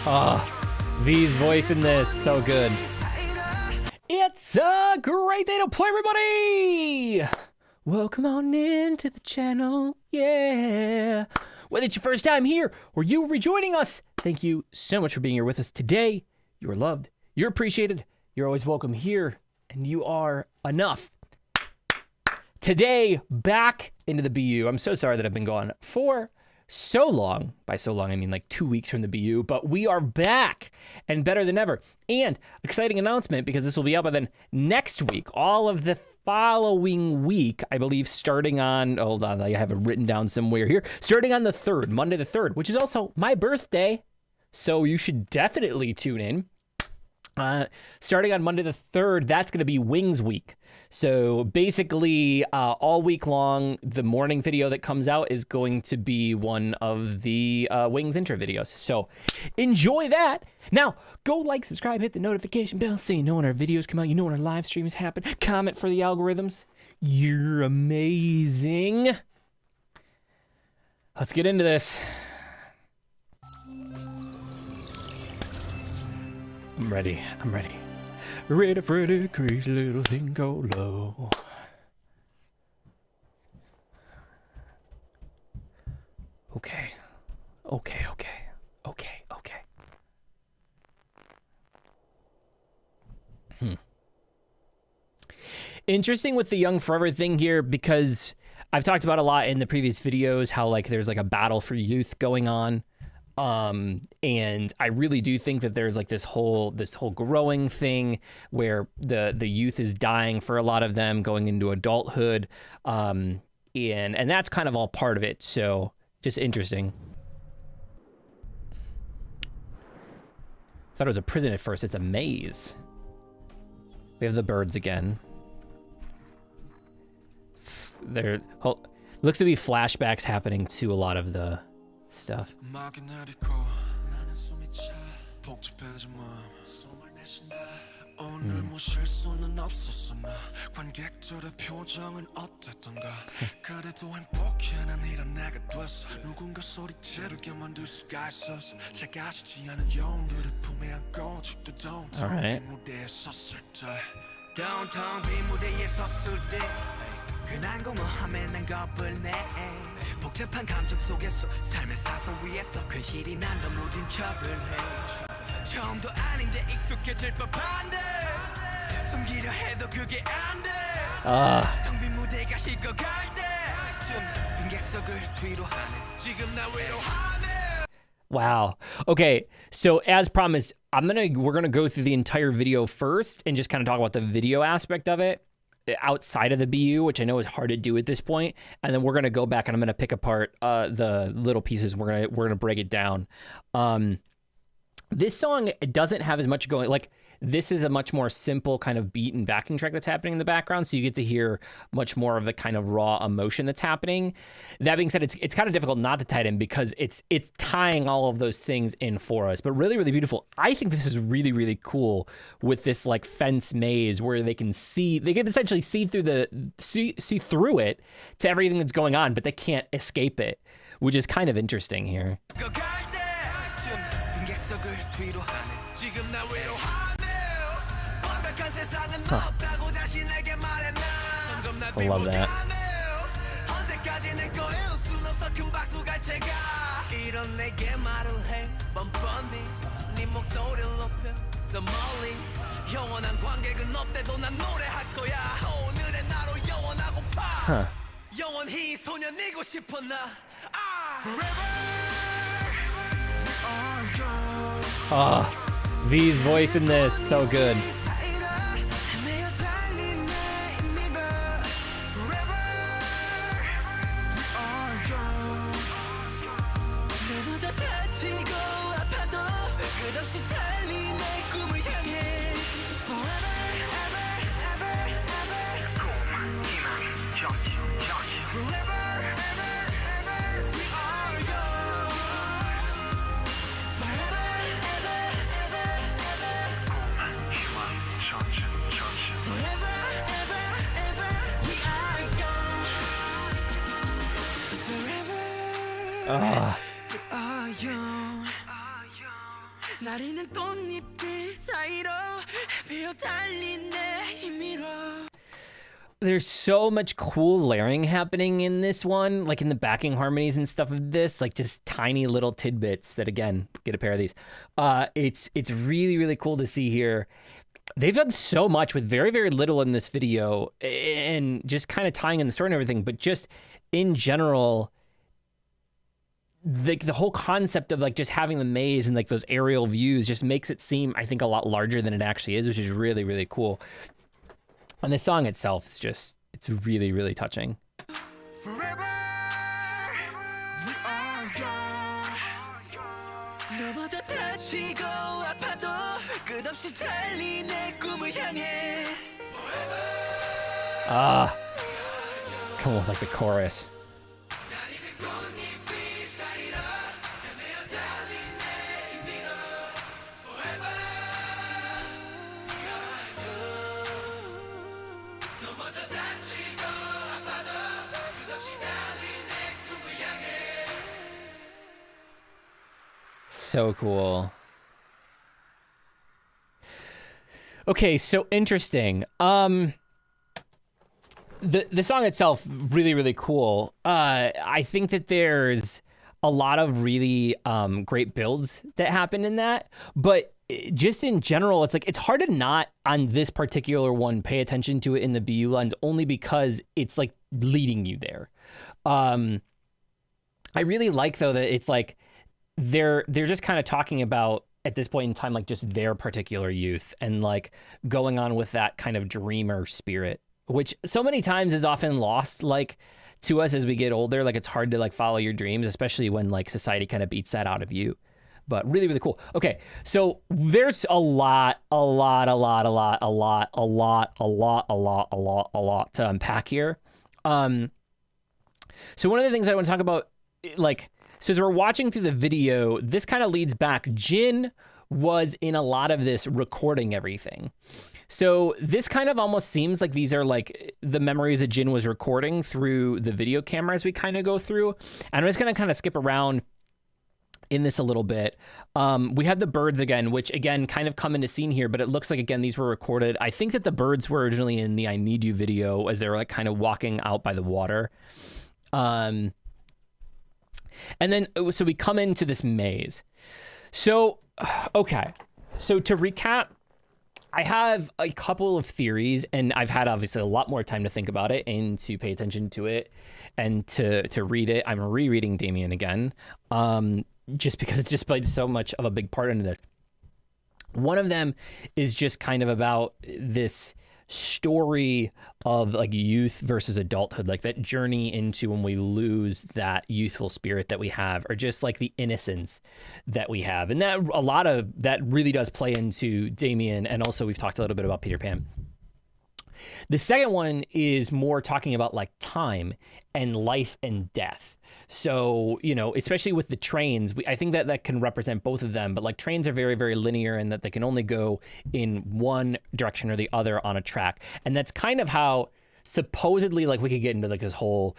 V's voice in this, so good. It's a great day to play, everybody! Welcome on into the channel, yeah. Whether it's your first time here or you rejoining us, thank you so much for being here with us today. You are loved, you're appreciated, you're always welcome here, and you are enough. Today, back into the BU. I'm so sorry that I've been gone for so long. By so long, I mean like 2 weeks from the BU, but we are back and better than ever. And exciting announcement, because this will be out by then next week, all of the following week, I believe, starting on, hold on, I have it written down somewhere here, starting on the 3rd, Monday the 3rd, which is also my birthday. So you should definitely tune in. Starting on Monday the 3rd, that's going to be Wings Week. So basically, all week long, the morning video that comes out is going to be one of the Wings intro videos. So enjoy that. Now, go like, subscribe, hit the notification bell so you know when our videos come out. You know when our live streams happen. Comment for the algorithms. You're amazing. Let's get into this. I'm ready. I'm ready. Ready for the crazy little thing go low. Okay. Okay, okay. Okay, okay. Interesting with the Young Forever thing here, because I've talked about a lot in the previous videos how like there's like a battle for youth going on. And I really do think that there's like this whole growing thing where the youth is dying for a lot of them, going into adulthood. And that's kind of all part of it. So just interesting. Thought it was a prison at first. It's a maze. We have the birds again. There looks to be flashbacks happening to a lot of the stuff. All right. 괜한 공허함에 난 겁을 내 복잡한 감정 속에서 삶의 사선 위에서 근실이 난 더 무딘 척을 해 처음도 아닌데 익숙해질 법한데 숨기려 해도 그게 안돼 텅 빈 무대가 식어갈 때쯤 빈객석을 뒤로 하네 지금 나 외로워하네. Wow. Okay, so as promised, we're gonna go through the entire video first and just kind of talk about the video aspect of it outside of the BU, which I know is hard to do at this point, and then we're gonna go back and I'm gonna pick apart the little pieces. We're gonna break it down. This song doesn't have as much going. Like, this is a much more simple kind of beat and backing track that's happening in the background, so you get to hear much more of the kind of raw emotion that's happening. That being said, it's kind of difficult not to tie it in because it's tying all of those things in for us, but really, really beautiful. I think this is really, really cool with this like fence maze where they can essentially see through it to everything that's going on, but they can't escape it, which is kind of interesting here. Huh. I love that. Huh. V's voice in this, so good. There's so much cool layering happening in this one, like in the backing harmonies and stuff of this, like just tiny little tidbits that, again, get a pair of these. It's really, really cool to see here. They've done so much with very, very little in this video and just kind of tying in the story and everything, but just in general, the whole concept of like just having the maze and like those aerial views just makes it seem, I think, a lot larger than it actually is, which is really, really cool. And the song itself is just, it's really, really touching. Forever, we are Come on, like the chorus. So cool. Okay, so interesting. The song itself, really, really cool. I think that there's a lot of really great builds that happen in that, but just in general, it's like, it's hard to not, on this particular one, pay attention to it in the BU lens, only because it's like leading you there. I really like, though, that it's like, they're just kind of talking about, at this point in time, like just their particular youth and like going on with that kind of dreamer spirit, which so many times is often lost, like, to us as we get older. Like, it's hard to like follow your dreams, especially when like society kind of beats that out of you. But really, really cool. Okay, so there's a lot to unpack here. So one of the things I want to talk about, like, so as we're watching through the video, this kind of leads back. Jin was in a lot of this recording everything. So this kind of almost seems like these are like the memories that Jin was recording through the video camera as we kind of go through. And I'm just going to kind of skip around in this a little bit. We have the birds again, which again kind of come into scene here, but it looks like, again, these were recorded. I think that the birds were originally in the I Need You video as they were like kind of walking out by the water. And then, so we come into this maze. So, okay. So to recap, I have a couple of theories, and I've had obviously a lot more time to think about it and to pay attention to it and to read it. I'm rereading Damien again, just because it's just played so much of a big part into this. One of them is just kind of about this story of like youth versus adulthood, like that journey into when we lose that youthful spirit that we have, or just like the innocence that we have. And that a lot of that really does play into Damien. And also we've talked a little bit about Peter Pan. The second one is more talking about like time and life and death. So, you know, especially with the trains, I think that that can represent both of them, but like trains are very, very linear and that they can only go in one direction or the other on a track. And that's kind of how supposedly, like, we could get into like this whole,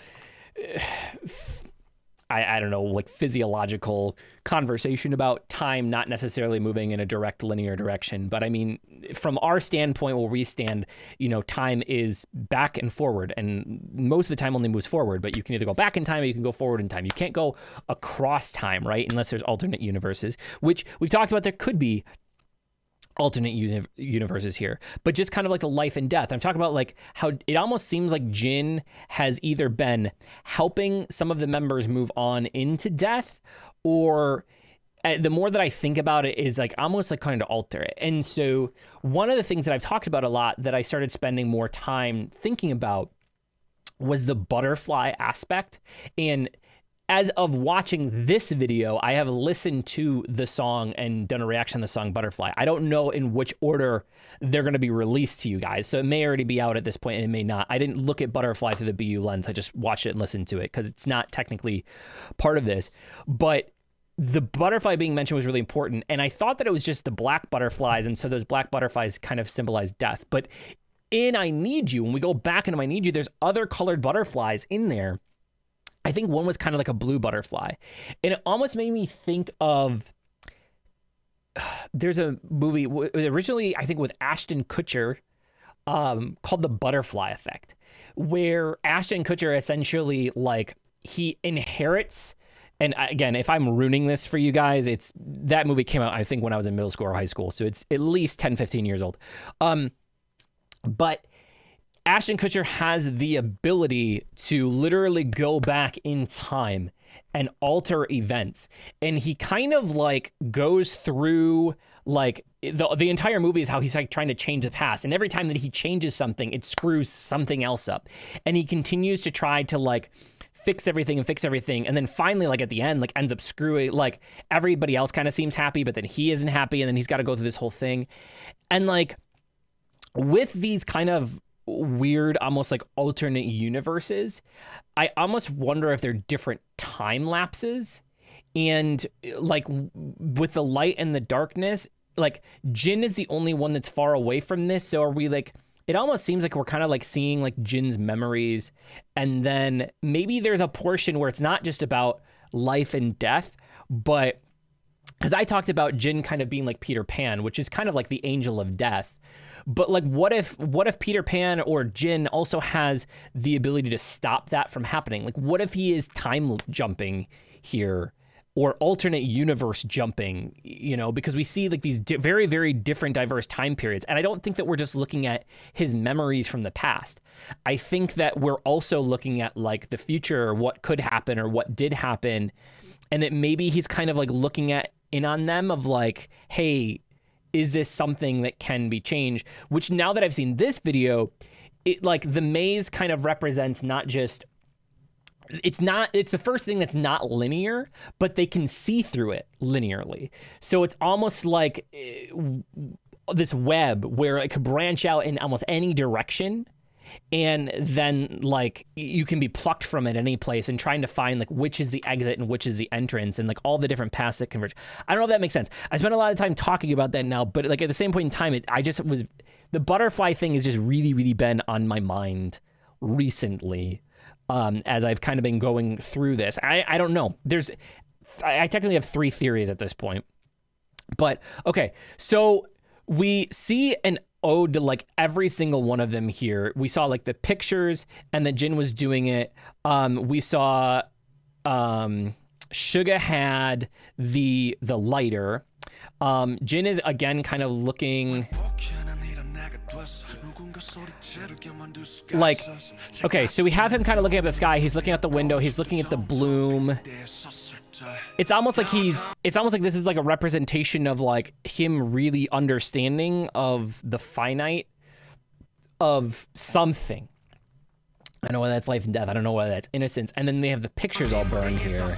I don't know, like physiological conversation about time not necessarily moving in a direct linear direction. But I mean, from our standpoint where we stand, you know, time is back and forward, and most of the time only moves forward, but you can either go back in time or you can go forward in time. You can't go across time, right? Unless there's alternate universes, which we've talked about. There could be alternate universes here, but just kind of like the life and death. I'm talking about like how it almost seems like Jin has either been helping some of the members move on into death, or the more that I think about it is like almost like kind of alter it. And so one of the things that I've talked about a lot that I started spending more time thinking about was the butterfly aspect. And as of watching this video, I have listened to the song and done a reaction to the song Butterfly. I don't know in which order they're going to be released to you guys, so it may already be out at this point and it may not. I didn't look at Butterfly through the BU lens. I just watched it and listened to it because it's not technically part of this. But the butterfly being mentioned was really important, and I thought that it was just the black butterflies, and so those black butterflies kind of symbolize death. But in I Need You, when we go back into I Need You, there's other colored butterflies in there. I think one was kind of like a blue butterfly. And it almost made me think of there's a movie originally, I think, with Ashton Kutcher, called The Butterfly Effect, where Ashton Kutcher essentially, like, he inherits. And again, if I'm ruining this for you guys, that movie came out, I think, when I was in middle school or high school. So it's at least 10, 15 years old. But Ashton Kutcher has the ability to literally go back in time and alter events. And he kind of like goes through like the entire movie is how he's like trying to change the past. And every time that he changes something, it screws something else up. And he continues to try to like fix everything. And then finally, like at the end, like ends up screwing, like everybody else kind of seems happy, but then he isn't happy. And then he's got to go through this whole thing. And like with these kind of weird, almost like alternate universes, I almost wonder if they're different time lapses. And like with the light and the darkness, like Jin is the only one that's far away from this. So are we like, it almost seems like we're kind of like seeing like Jin's memories. And then maybe there's a portion where it's not just about life and death, but because I talked about Jin kind of being like Peter Pan, which is kind of like the angel of death. But like, what if Peter Pan or Jin also has the ability to stop that from happening? Like, what if he is time jumping here or alternate universe jumping, you know, because we see like these very, very different diverse time periods. And I don't think that we're just looking at his memories from the past. I think that we're also looking at like the future, or what could happen or what did happen. And that maybe he's kind of like looking at in on them of like, hey, is this something that can be changed? Which now that I've seen this video, it like the maze kind of represents not just, it's the first thing that's not linear, but they can see through it linearly. So it's almost like this web where it could branch out in almost any direction. And then like you can be plucked from it any place and trying to find like which is the exit and which is the entrance and like all the different paths that converge. I don't know if that makes sense. I spent a lot of time talking about that now, but like at the same point in time, the butterfly thing has just really, really been on my mind recently. As I've kind of been going through this. I don't know. I technically have 3 theories at this point. But okay, so we see an ode to like every single one of them here. We saw like the pictures and then Jin was doing it. We saw Suga had the lighter. Jin is again kind of looking like, okay, so we have him kind of looking at the sky. He's looking out the window. He's looking at the bloom. It's almost like this is like a representation of like him really understanding of the finite of something. I don't know whether that's life and death. I don't know whether that's innocence. And then they have the pictures all burned here.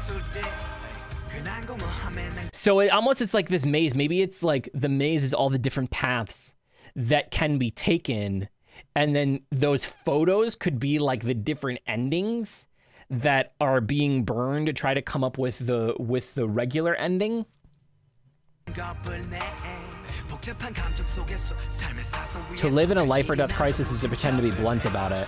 So it almost is like this maze. Maybe it's like the maze is all the different paths that can be taken. And then those photos could be like the different endings that are being burned to try to come up with the regular ending. To live in a life or death crisis is to pretend to be blunt about it.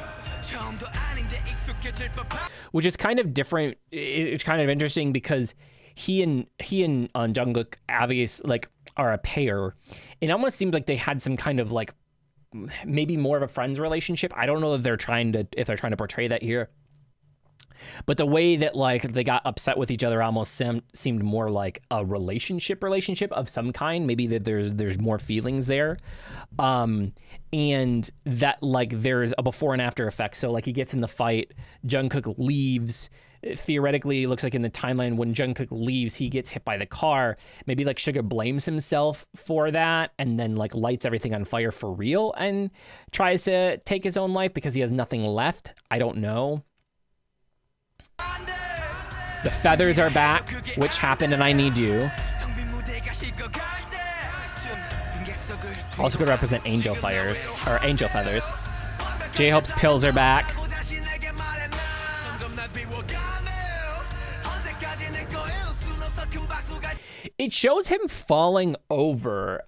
Which is kind of different. It's kind of interesting because he and Jungkook obviously like are a pair. It almost seemed like they had some kind of like maybe more of a friends relationship. I don't know if they're trying to portray that here. But the way that like they got upset with each other almost seemed more like a relationship of some kind. Maybe that there's more feelings there, and that like there's a before and after effect. So like he gets in the fight, Jungkook leaves. Theoretically, it looks like in the timeline when Jungkook leaves, he gets hit by the car. Maybe like Suga blames himself for that and then like lights everything on fire for real and tries to take his own life because he has nothing left. I don't know. The feathers are back, which happened and I Need You. Also could represent angel fires, or angel feathers. J-Hope's pills are back. It shows him falling over.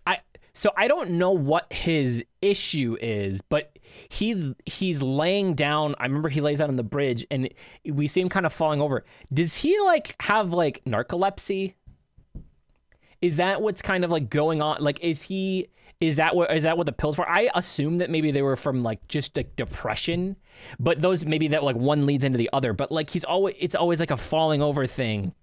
So I don't know what his issue is, but he's laying down. I remember he lays out on the bridge and we see him kind of falling over. Does he like have like narcolepsy? is that what's kind of like going on? Like, is that what the pills for? I assume that maybe they were from like just like depression, but those maybe that like one leads into the other. But like it's always like a falling over thing.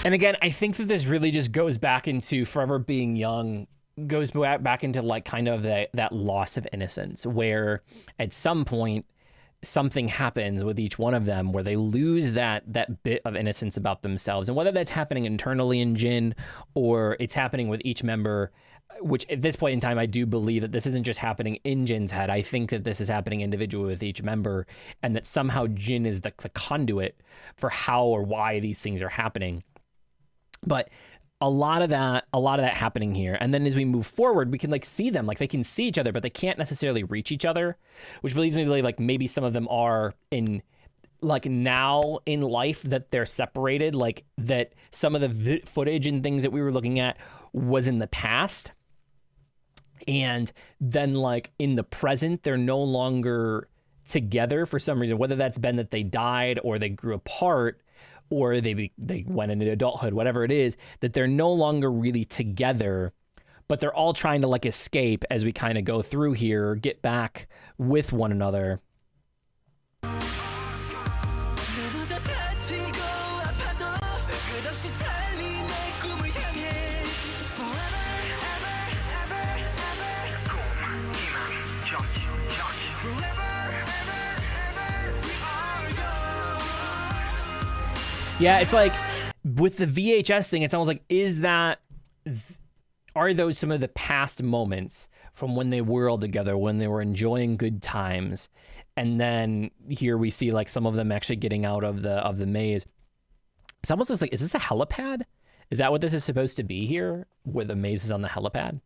And again, I think that this really just goes back into forever being young, goes back into like kind of that loss of innocence, where at some point something happens with each one of them where they lose that bit of innocence about themselves. And whether that's happening internally in Jin or it's happening with each member, which at this point in time, I do believe that this isn't just happening in Jin's head. I think that this is happening individually with each member, and that somehow Jin is the conduit for how or why these things are happening. But a lot of that happening here. And then as we move forward, we can like see them, like they can see each other, but they can't necessarily reach each other, which leads me to believe like maybe some of them are in like now in life that they're separated, like that some of the footage and things that we were looking at was in the past. And then like in the present, they're no longer together for some reason, whether that's been that they died or they grew apart, or they went into adulthood, whatever it is, that they're no longer really together, but they're all trying to like escape as we kind of go through here, get back with one another. Yeah, it's like with the VHS thing, it's almost like, are those some of the past moments from when they were all together, when they were enjoying good times? And then here we see like some of them actually getting out of the maze. It's almost like, is this a helipad? Is that what this is supposed to be here, where the maze is on the helipad?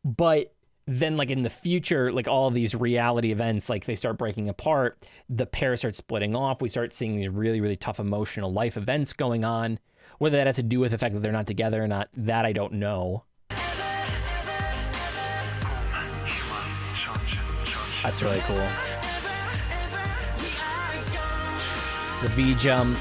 But then like in the future, like all of these reality events, like they start breaking apart, the pair starts splitting off. We start seeing these really, really tough emotional life events going on. Whether that has to do with the fact that they're not together or not, that I don't know. That's really cool. The V jump.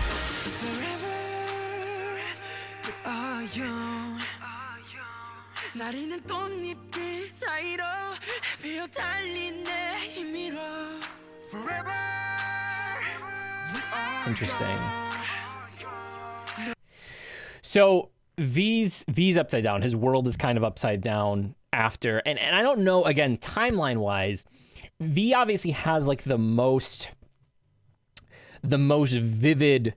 Interesting. So V's upside down. His world is kind of upside down after, and I don't know, again, timeline wise, V obviously has like the most vivid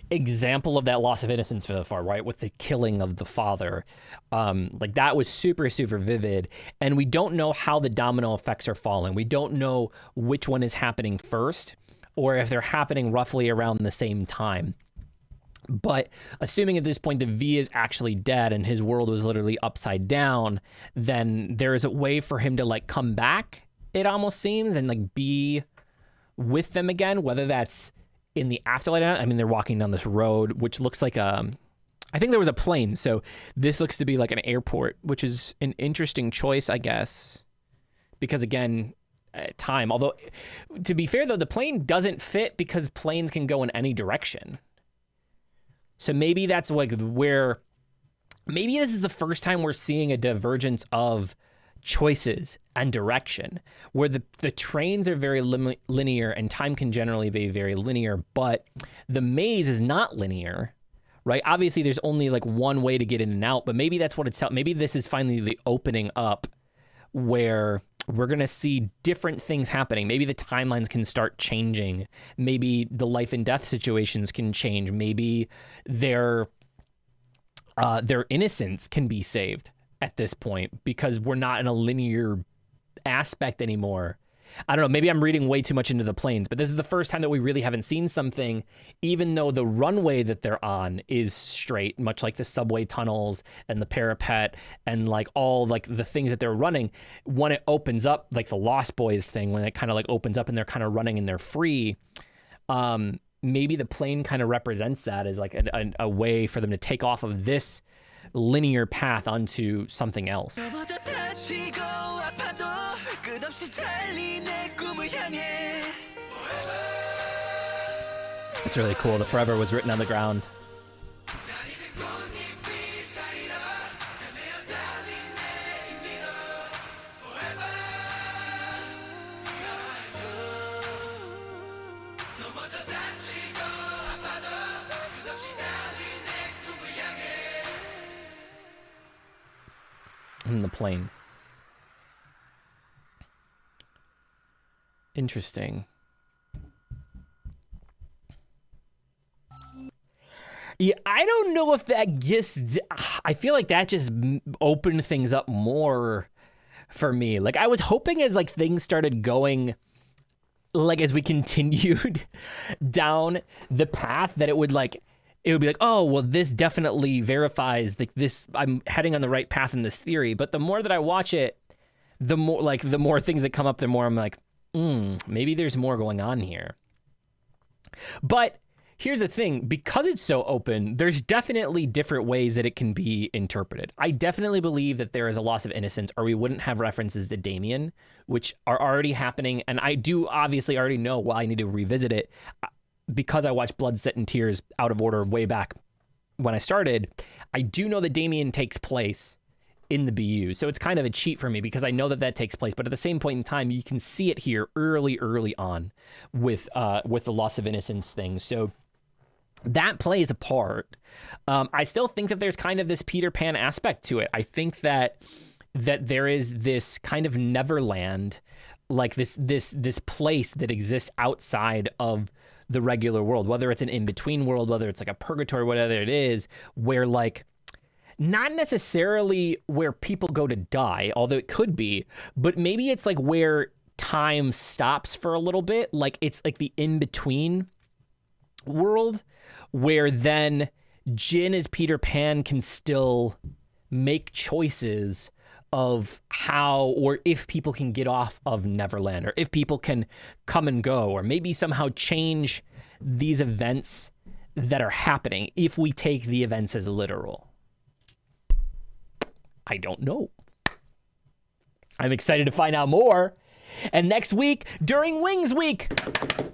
example of that loss of innocence so far, right? With the killing of the father. Like that was super, super vivid. And we don't know how the domino effects are falling. We don't know which one is happening first, or if they're happening roughly around the same time. But assuming at this point that V is actually dead and his world was literally upside down, then there is a way for him to like come back, it almost seems, and like be with them again, whether that's in the afterlife. I mean, they're walking down this road, which looks like I think there was a plane. So this looks to be like an airport, which is an interesting choice, I guess, because again, time. Although, to be fair though, the plane doesn't fit because planes can go in any direction. So maybe that's like where, maybe this is the first time we're seeing a divergence of choices and direction, where the trains are very linear and time can generally be very linear, but the maze is not linear, right? Obviously, there's only like one way to get in and out, but maybe that's what it's, maybe this is finally the opening up where we're going to see different things happening. Maybe the timelines can start changing. Maybe the life and death situations can change. Maybe their innocence can be saved at this point because we're not in a linear aspect anymore. I don't know, maybe I'm reading way too much into the planes, but this is the first time that we really haven't seen something, even though the runway that they're on is straight, much like the subway tunnels and the parapet and like all like the things that they're running. When it opens up, like the Lost Boys thing, when it kind of like opens up and they're kind of running and they're free, maybe the plane kind of represents that as like a way for them to take off of this linear path onto something else. It's really cool. The forever was written on the ground. In the plane. Interesting. Yeah, I don't know if that just, I feel like that just opened things up more for me. Like I was hoping as like things started going, like as we continued down the path, that it would be like, oh, well, this definitely verifies like this, I'm heading on the right path in this theory. But the more that I watch it, the more things that come up, the more I'm like, maybe there's more going on here. But here's the thing, because it's so open, there's definitely different ways that it can be interpreted. I definitely believe that there is a loss of innocence, or we wouldn't have references to Damien, which are already happening. And I do obviously already know why I need to revisit it. Because I watched Blood, Sweat, and Tears out of order way back when I started, I do know that Damien takes place in the BU. So it's kind of a cheat for me because I know that that takes place. But at the same point in time, you can see it here early on with the loss of innocence thing. So that plays a part. I still think that there's kind of this Peter Pan aspect to it. I think that there is this kind of Neverland, like this place that exists outside of the regular world, whether it's an in-between world, whether it's like a purgatory, whatever it is, where like, not necessarily where people go to die, although it could be, but maybe it's like where time stops for a little bit. Like it's like the in-between world where then Jin as Peter Pan can still make choices of how or if people can get off of Neverland, or if people can come and go, or maybe somehow change these events that are happening if we take the events as literal. I don't know. I'm excited to find out more. And next week, during Wings Week,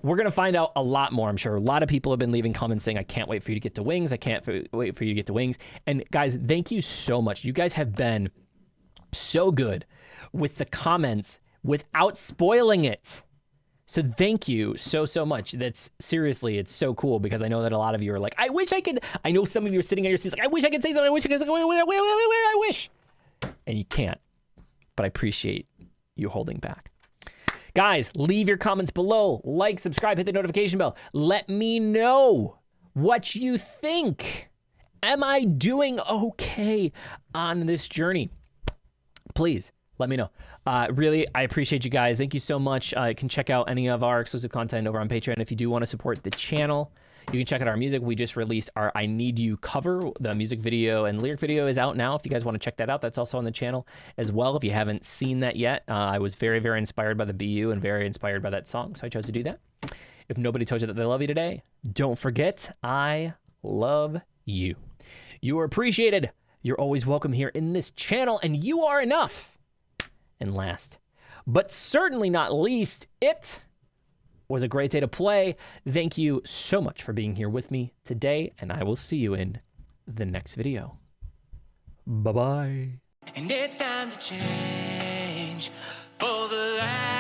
we're going to find out a lot more, I'm sure. A lot of people have been leaving comments saying, I can't wait for you to get to Wings. I can't wait for you to get to Wings. And guys, thank you so much. You guys have been so good with the comments without spoiling it. So thank you so much. That's seriously, it's so cool because I know that a lot of you are like, I wish I could. I know some of you are sitting at your seats like, I wish I could say something. I wish I could. I wish. And you can't. But I appreciate you holding back. Guys, leave your comments below. Like, subscribe, hit the notification bell. Let me know what you think. Am I doing okay on this journey? Please let me know. Really, I appreciate you guys. Thank you so much. You can check out any of our exclusive content over on Patreon. If you do want to support the channel, you can check out our music. We just released our I Need You cover. The music video and lyric video is out now. If you guys want to check that out, that's also on the channel as well. If you haven't seen that yet, I was very, very inspired by the BU and very inspired by that song, so I chose to do that. If nobody told you that they love you today, don't forget, I love you. You are appreciated. You're always welcome here in this channel, and you are enough. And last, but certainly not least, it was a great day to play. Thank you so much for being here with me today, and I will see you in the next video. Bye-bye. And it's time to change for the light.